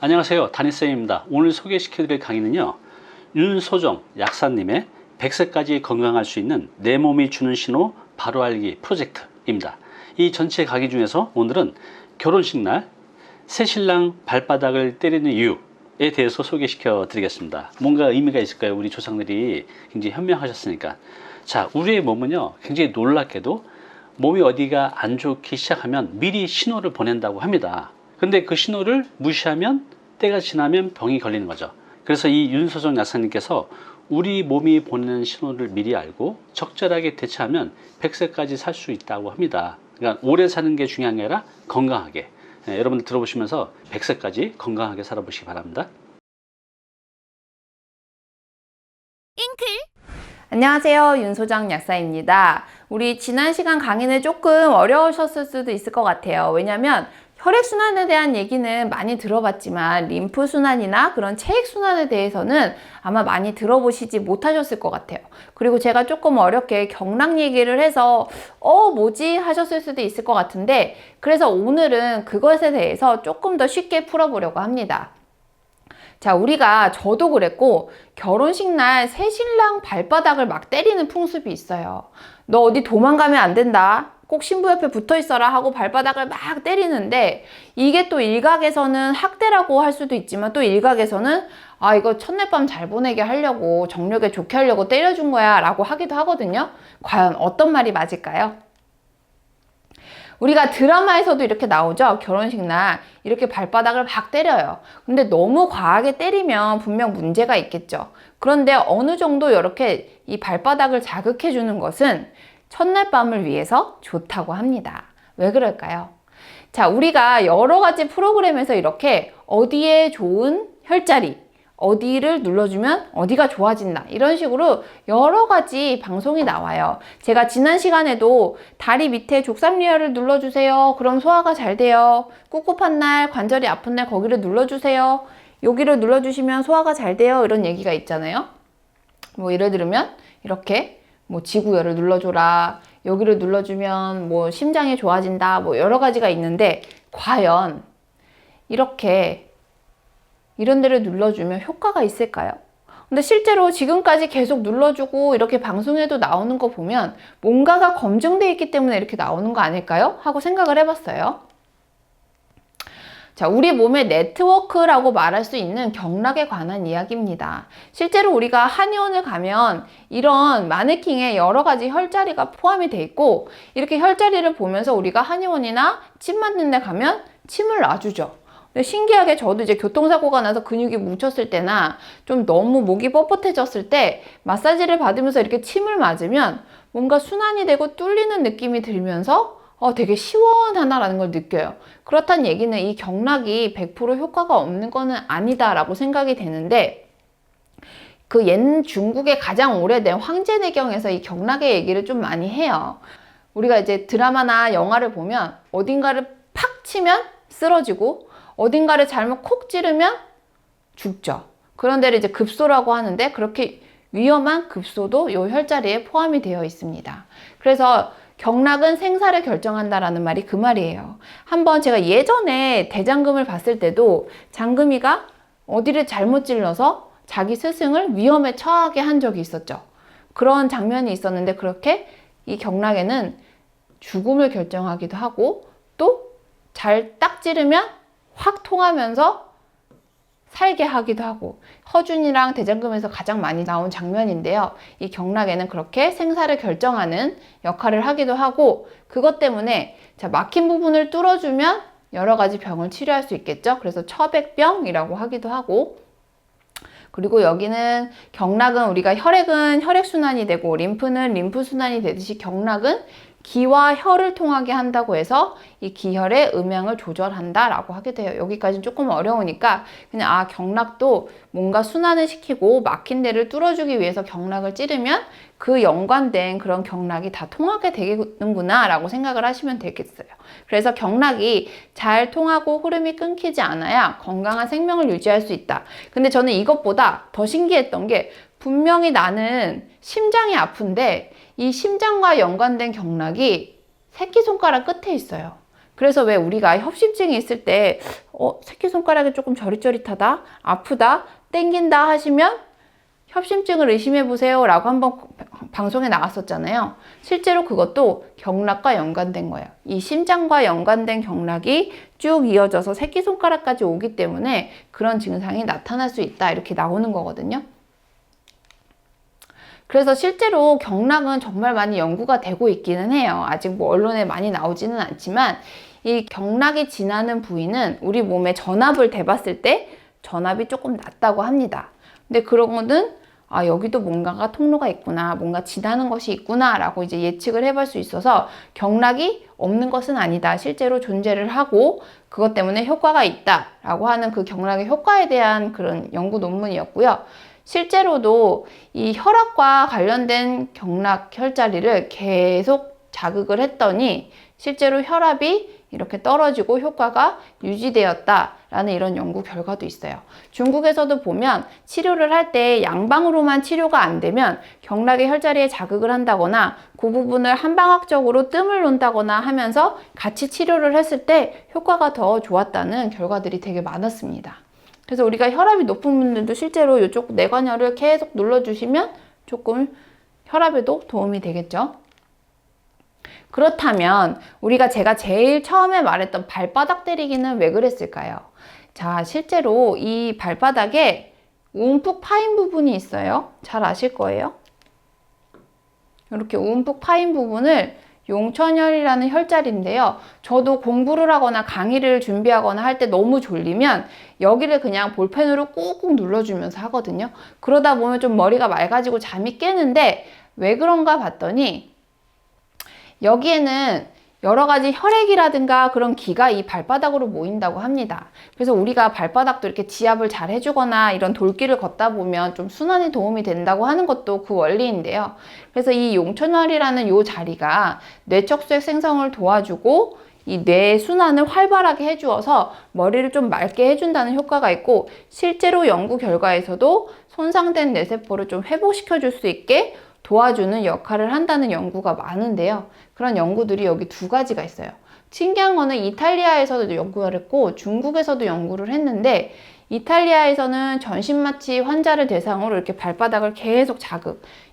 안녕하세요, 담임쌤입니다. 오늘 소개시켜드릴 강의는요, 윤소정 약사님의 100세까지 건강할 수 있는 내 몸이 주는 신호 바로 알기 프로젝트입니다. 이 전체 강의 중에서 오늘은 결혼식 날 새신랑 발바닥을 때리는 이유에 대해서 소개시켜 드리겠습니다. 뭔가 의미가 있을까요? 우리 조상들이 굉장히 현명하셨으니까. 자, 우리의 몸은요, 굉장히 놀랍게도 몸이 어디가 안 좋기 시작하면 미리 신호를 보낸다고 합니다. 근데 그 신호를 무시하면 때가 지나면 병이 걸리는 거죠. 그래서 이 윤소정 약사님께서 우리 몸이 보내는 신호를 미리 알고 적절하게 대처하면 100세까지 살 수 있다고 합니다. 그러니까 오래 사는 게 중요한 게 아니라 건강하게. 여러분들 들어보시면서 100세까지 건강하게 살아보시기 바랍니다. 안녕하세요, 윤소정 약사입니다. 우리 지난 시간 강의는 조금 어려우셨을 수도 있을 것 같아요. 왜냐면 혈액순환에 대한 얘기는 많이 들어봤지만 림프순환이나 그런 체액순환에 대해서는 아마 많이 들어보시지 못하셨을 것 같아요. 그리고 제가 조금 어렵게 경락 얘기를 해서 뭐지? 하셨을 수도 있을 것 같은데, 그래서 오늘은 그것에 대해서 조금 더 쉽게 풀어보려고 합니다. 자, 저도 그랬고, 결혼식 날 새신랑 발바닥을 막 때리는 풍습이 있어요. 너 어디 도망가면 안 된다. 꼭 신부 옆에 붙어 있어라 하고 발바닥을 막 때리는데, 이게 또 일각에서는 학대라고 할 수도 있지만, 또 일각에서는 이거 첫날밤 잘 보내게 하려고, 정력에 좋게 하려고 때려준 거야 라고 하기도 하거든요. 과연 어떤 말이 맞을까요? 우리가 드라마에서도 이렇게 나오죠. 결혼식 날 이렇게 발바닥을 막 때려요. 근데 너무 과하게 때리면 분명 문제가 있겠죠. 그런데 어느 정도 이렇게 이 발바닥을 자극해 주는 것은 첫날 밤을 위해서 좋다고 합니다. 왜 그럴까요? 자, 우리가 여러 가지 프로그램에서 이렇게 어디에 좋은 혈자리, 어디를 눌러주면 어디가 좋아진다, 이런 식으로 여러 가지 방송이 나와요. 제가 지난 시간에도 다리 밑에 족삼리혈을 눌러주세요. 그럼 소화가 잘 돼요. 꿉꿉한 날, 관절이 아픈 날 거기를 눌러주세요. 여기를 눌러주시면 소화가 잘 돼요. 이런 얘기가 있잖아요. 뭐 예를 들면 이렇게 지구열을 눌러줘라. 여기를 눌러주면 심장이 좋아진다. 여러 가지가 있는데, 과연 이렇게 이런 데를 눌러주면 효과가 있을까요? 근데 실제로 지금까지 계속 눌러주고 이렇게 방송에도 나오는 거 보면 뭔가가 검증되어 있기 때문에 이렇게 나오는 거 아닐까요? 하고 생각을 해봤어요. 자, 우리 몸의 네트워크라고 말할 수 있는 경락에 관한 이야기입니다. 실제로 우리가 한의원을 가면 이런 마네킹에 여러 가지 혈자리가 포함이 돼 있고, 이렇게 혈자리를 보면서 우리가 한의원이나 침 맞는 데 가면 침을 놔주죠. 근데 신기하게 저도 이제 교통사고가 나서 근육이 뭉쳤을 때나 좀 너무 목이 뻣뻣해졌을 때 마사지를 받으면서 이렇게 침을 맞으면 뭔가 순환이 되고 뚫리는 느낌이 들면서 되게 시원하다라는 걸 느껴요. 그렇다는 얘기는 이 경락이 100% 효과가 없는 거는 아니다라고 생각이 되는데, 그 옛 중국의 가장 오래된 황제내경에서 이 경락의 얘기를 좀 많이 해요. 우리가 이제 드라마나 영화를 보면 어딘가를 팍 치면 쓰러지고 어딘가를 잘못 콕 찌르면 죽죠. 그런 데를 이제 급소라고 하는데, 그렇게 위험한 급소도 이 혈자리에 포함이 되어 있습니다. 그래서 경락은 생사를 결정한다라는 말이 그 말이에요. 한번 제가 예전에 대장금을 봤을 때도 장금이가 어디를 잘못 찔러서 자기 스승을 위험에 처하게 한 적이 있었죠. 그런 장면이 있었는데, 그렇게 이 경락에는 죽음을 결정하기도 하고, 또 잘 딱 찌르면 확 통하면서 살게 하기도 하고, 허준이랑 대장금에서 가장 많이 나온 장면인데요. 이 경락에는 그렇게 생사를 결정하는 역할을 하기도 하고, 그것 때문에 막힌 부분을 뚫어주면 여러 가지 병을 치료할 수 있겠죠. 그래서 처백병이라고 하기도 하고, 그리고 여기는 경락은 우리가 혈액은 혈액순환이 되고 림프는 림프순환이 되듯이 경락은 기와 혈을 통하게 한다고 해서 이 기혈의 음양을 조절한다 라고 하게 돼요. 여기까지는 조금 어려우니까 그냥 경락도 뭔가 순환을 시키고 막힌 데를 뚫어주기 위해서 경락을 찌르면 그 연관된 그런 경락이 다 통하게 되는구나 라고 생각을 하시면 되겠어요. 그래서 경락이 잘 통하고 흐름이 끊기지 않아야 건강한 생명을 유지할 수 있다. 근데 저는 이것보다 더 신기했던 게, 분명히 나는 심장이 아픈데 이 심장과 연관된 경락이 새끼손가락 끝에 있어요. 그래서 왜 우리가 협심증이 있을 때 새끼손가락이 조금 저릿저릿하다, 아프다, 땡긴다 하시면 협심증을 의심해 보세요 라고 한번 방송에 나왔었잖아요. 실제로 그것도 경락과 연관된 거예요. 이 심장과 연관된 경락이 쭉 이어져서 새끼손가락까지 오기 때문에 그런 증상이 나타날 수 있다 이렇게 나오는 거거든요. 그래서 실제로 경락은 정말 많이 연구가 되고 있기는 해요. 아직 뭐 언론에 많이 나오지는 않지만 이 경락이 지나는 부위는 우리 몸에 전압을 대봤을 때 전압이 조금 낮다고 합니다. 근데 그런 거는 여기도 뭔가가 통로가 있구나, 뭔가 지나는 것이 있구나 라고 이제 예측을 해볼 수 있어서 경락이 없는 것은 아니다. 실제로 존재를 하고 그것 때문에 효과가 있다 라고 하는 그 경락의 효과에 대한 그런 연구 논문이었고요. 실제로도 이 혈압과 관련된 경락 혈자리를 계속 자극을 했더니 실제로 혈압이 이렇게 떨어지고 효과가 유지되었다라는 이런 연구 결과도 있어요. 중국에서도 보면 치료를 할 때 양방으로만 치료가 안 되면 경락의 혈자리에 자극을 한다거나 그 부분을 한방학적으로 뜸을 놓는다거나 하면서 같이 치료를 했을 때 효과가 더 좋았다는 결과들이 되게 많았습니다. 그래서 우리가 혈압이 높은 분들도 실제로 이쪽 뇌관열을 계속 눌러주시면 조금 혈압에도 도움이 되겠죠. 그렇다면 우리가 제가 제일 처음에 말했던 발바닥 때리기는 왜 그랬을까요? 자, 실제로 이 발바닥에 움푹 파인 부분이 있어요. 잘 아실 거예요. 이렇게 움푹 파인 부분을 용천혈이라는 혈자리인데요. 저도 공부를 하거나 강의를 준비하거나 할 때 너무 졸리면 여기를 그냥 볼펜으로 꾹꾹 눌러주면서 하거든요. 그러다 보면 좀 머리가 맑아지고 잠이 깨는데 왜 그런가 봤더니 여기에는 여러 가지 혈액이라든가 그런 기가 이 발바닥으로 모인다고 합니다. 그래서 우리가 발바닥도 이렇게 지압을 잘 해주거나 이런 돌길을 걷다 보면 좀 순환에 도움이 된다고 하는 것도 그 원리인데요. 그래서 이 용천혈이라는 요 자리가 뇌척수액 생성을 도와주고 이 뇌 순환을 활발하게 해주어서 머리를 좀 맑게 해준다는 효과가 있고 실제로 연구 결과에서도 손상된 뇌세포를 좀 회복시켜 줄 수 있게 도와주는 역할을 한다는 연구가 많은데요. 그런 연구들이 여기 두 가지가 있어요. 신기한 거는 이탈리아에서도 연구를 했고 중국에서도 연구를 했는데 이탈리아에서는 전신마취 환자를 대상으로 이렇게 발바닥을 계속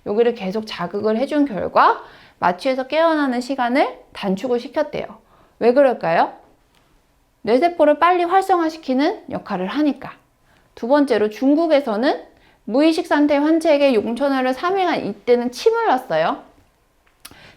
여기를 계속 자극을 해준 결과 마취에서 깨어나는 시간을 단축을 시켰대요. 왜 그럴까요? 뇌세포를 빨리 활성화시키는 역할을 하니까. 두 번째로 중국에서는 무의식 상태 환자에게 용천혈을 3일간 이때는 침을 놨어요.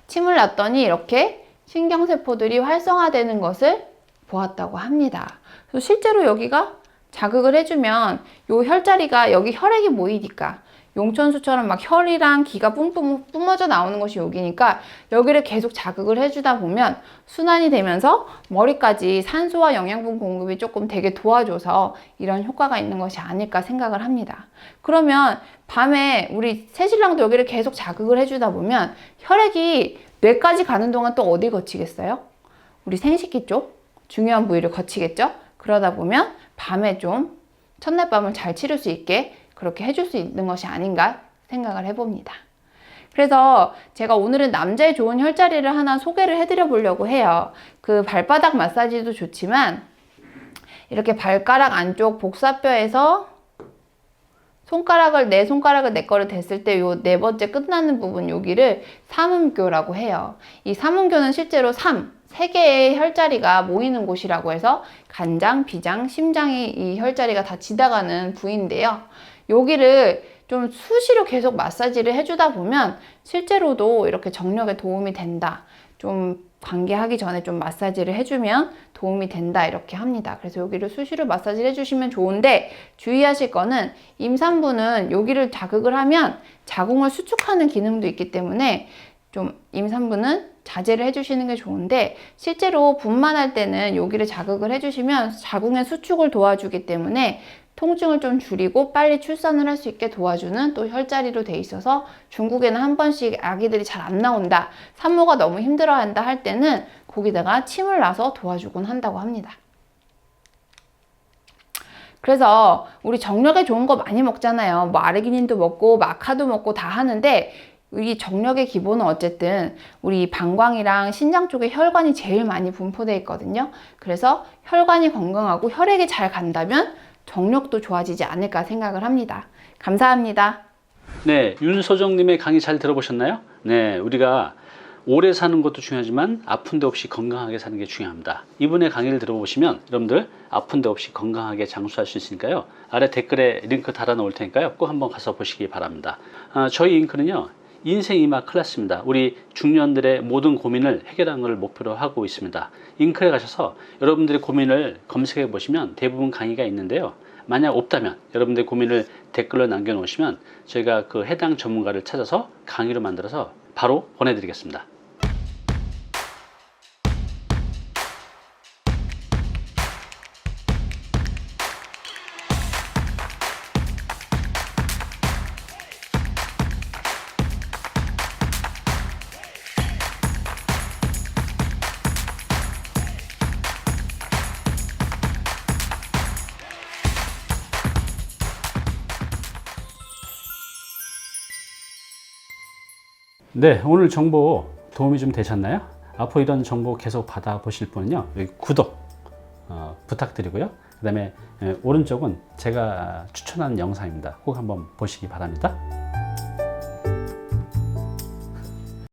침을 놨더니 이렇게 신경세포들이 활성화되는 것을 보았다고 합니다. 그래서 실제로 여기가 자극을 해주면 요 혈자리가 여기 혈액이 모이니까 용천수처럼 막 혈이랑 기가 뿜어져 나오는 것이 여기니까 여기를 계속 자극을 해주다 보면 순환이 되면서 머리까지 산소와 영양분 공급이 조금 되게 도와줘서 이런 효과가 있는 것이 아닐까 생각을 합니다. 그러면 밤에 우리 새신랑도 여기를 계속 자극을 해주다 보면 혈액이 뇌까지 가는 동안 또 어디 거치겠어요? 우리 생식기 쪽 중요한 부위를 거치겠죠? 그러다 보면 밤에 좀 첫날밤을 잘 치를 수 있게 그렇게 해줄 수 있는 것이 아닌가 생각을 해봅니다. 그래서 제가 오늘은 남자의 좋은 혈자리를 하나 소개를 해드려 보려고 해요. 그 발바닥 마사지도 좋지만 이렇게 발가락 안쪽 복사뼈에서 내 손가락을 내 거를 댔을 때 요 네 번째 끝나는 부분 여기를 삼음교라고 해요. 이 삼음교는 실제로 세 개의 혈자리가 모이는 곳이라고 해서 간장, 비장, 심장이 이 혈자리가 다 지나가는 부위인데요. 여기를 좀 수시로 계속 마사지를 해주다 보면 실제로도 이렇게 정력에 도움이 된다. 좀 관계하기 전에 좀 마사지를 해주면 도움이 된다 이렇게 합니다. 그래서 여기를 수시로 마사지를 해주시면 좋은데 주의하실 거는 임산부는 여기를 자극을 하면 자궁을 수축하는 기능도 있기 때문에 좀 임산부는 자제를 해주시는 게 좋은데 실제로 분만할 때는 여기를 자극을 해주시면 자궁의 수축을 도와주기 때문에 통증을 좀 줄이고 빨리 출산을 할 수 있게 도와주는 또 혈자리로 돼 있어서 중국에는 한 번씩 아기들이 잘 안 나온다, 산모가 너무 힘들어한다 할 때는 거기다가 침을 놔서 도와주곤 한다고 합니다. 그래서 우리 정력에 좋은 거 많이 먹잖아요. 뭐 아르기닌도 먹고 마카도 먹고 다 하는데 이 정력의 기본은 어쨌든 우리 방광이랑 신장 쪽에 혈관이 제일 많이 분포되어 있거든요. 그래서 혈관이 건강하고 혈액이 잘 간다면 정력도 좋아지지 않을까 생각을 합니다. 감사합니다. 네, 윤소정님의 강의 잘 들어보셨나요? 네, 우리가 오래 사는 것도 중요하지만 아픈 데 없이 건강하게 사는 게 중요합니다. 이분의 강의를 들어보시면 여러분들 아픈 데 없이 건강하게 장수할 수 있으니까요. 아래 댓글에 링크 달아 놓을 테니까요. 꼭 한번 가서 보시기 바랍니다. 저희 잉크는요. 인생 이막 클래스입니다. 우리 중년들의 모든 고민을 해결하는 걸 목표로 하고 있습니다. 잉크에 가셔서 여러분들의 고민을 검색해 보시면 대부분 강의가 있는데요. 만약 없다면 여러분들의 고민을 댓글로 남겨놓으시면 저희가 그 해당 전문가를 찾아서 강의로 만들어서 바로 보내드리겠습니다. 네, 오늘 정보 도움이 좀 되셨나요? 앞으로 이런 정보 계속 받아보실 분은요, 여기 구독 부탁드리고요. 그 다음에 오른쪽은 제가 추천하는 영상입니다. 꼭 한번 보시기 바랍니다.